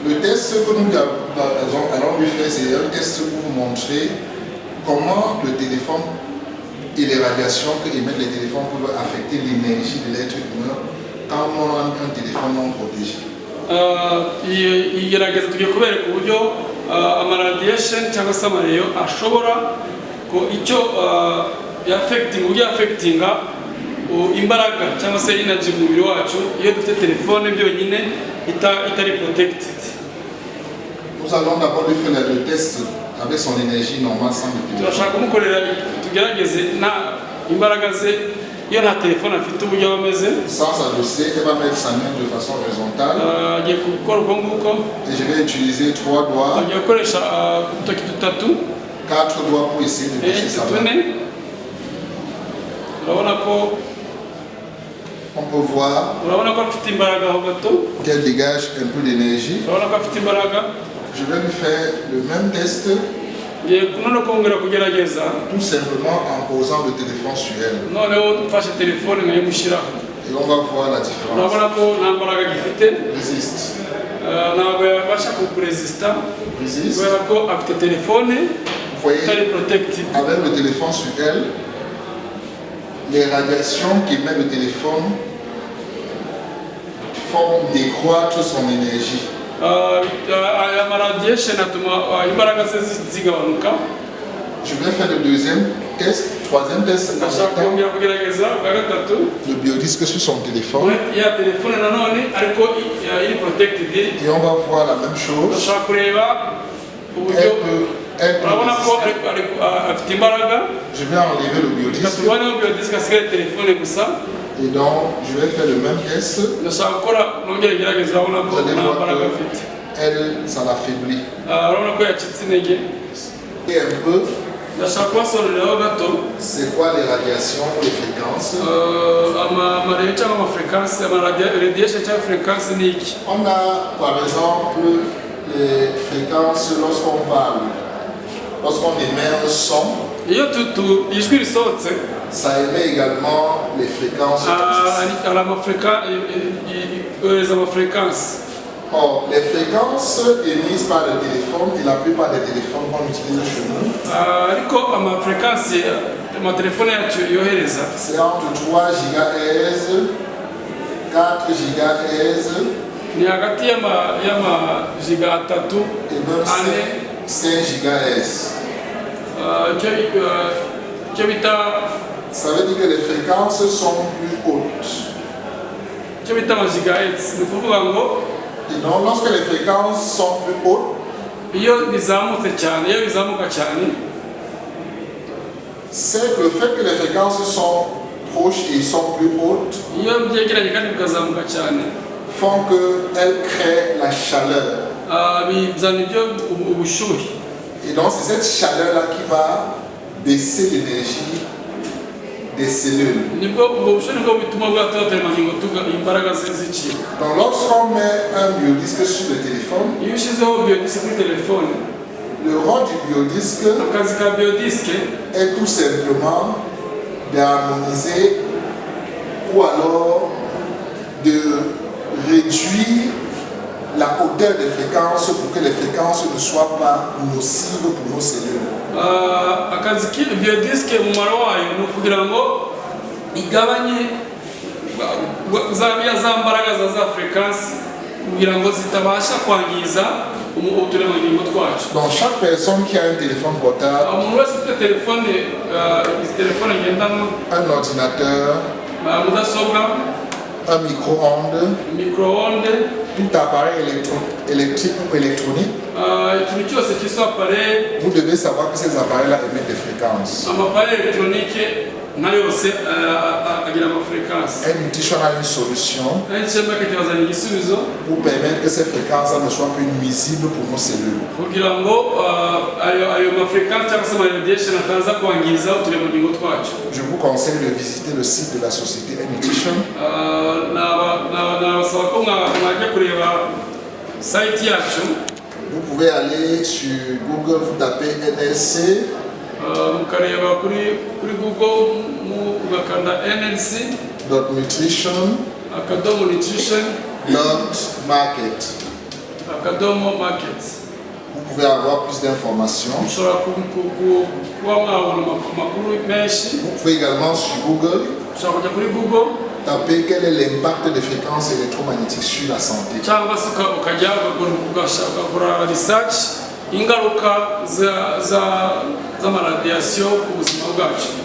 Le test que nous allons lui faire, c'est un test pour vous montrer comment le téléphone et les radiations que émettent les téléphones peuvent affecter l'énergie de l'être humain quand on a un téléphone non protégé. igerageza tugiye kubereka uburyo amaradiation cyangwa se amareyo ashobora ko icyo affectinga imbaraga cyangwa se energy mu mubiri wacu iyo dufite telefone byonyine itari protected. Nous allons d'abord lui faire le test avec son énergie normale sans le téléphone. Turashaka kumukorera tugerageze na imbaraga ze iyo nta telefone afite uburyo ameze. Sans s'adosser, elle va mettre sa main de façon horizontale. Agiye gukora uko nguko. Et je vais utiliser 3 doigts. Agiye gukoresha udutoki dutatu. 4 doigts pour essayer de baisser sa main. Urabona ko on peut voir qu'elle dégage un peu d'énergie. Je vais lui faire le même test. Tout simplement en posant le téléphone sur elle. Et on va voir la différence. Résiste. Résiste. Vous voyez, avec le téléphone sur elle, les radiations qu'émet le téléphone font décroître son énergie. Je vais faire le deuxième test, troisième test. Le biodisque sur son téléphone. Et on va voir la même chose. Je vais enlever le biodisque. Et donc, je vais faire le même test. Vous allez voir que elle, ça l'affaiblit. Et un peu, c'est quoi les radiations, les fréquences? On a par exemple les fréquences lorsqu'on parle. Lorsqu'on émet un son, ça émet également les fréquences. Or, les fréquences émises par le téléphone et la plupart des téléphones qu'on utilise chez nous, c'est entre 3 GHz, 4 GHz et même 5 GHz. Ça veut dire que les fréquences sont plus hautes. Et donc, lorsque les fréquences sont plus hautes, c'est le fait que les fréquences sont proches et sont plus hautes font qu'elles créent la chaleur. Et donc c'est cette chaleur-là qui va baisser l'énergie des cellules. Donc lorsqu'on met un biodisque sur le téléphone, le rôle du biodisque est tout simplement d'harmoniser ou alors de réduire la hauteur des fréquences pour que les fréquences ne soient pas nocives pour nos cellules. Donc chaque personne qui a un téléphone portable, un ordinateur, un micro-ondes, tout appareil électrique ou électronique, vous devez savoir que ces appareils-là émettent des fréquences. Nutrition a une solution pour permettre que ces fréquences ne soient plus nuisibles pour nos cellules. Je vous conseille de visiter le site de la société Nutrition. Vous pouvez aller sur Google, vous tapez NLC. NLC.nutrition.market. akadomo market. Vous pouvez avoir plus d'informations. Vous pouvez également sur Google taper quel est l'impact des fréquences électromagnétiques sur la santé. Ingaruka z'amaradiation ku buzima bwacu.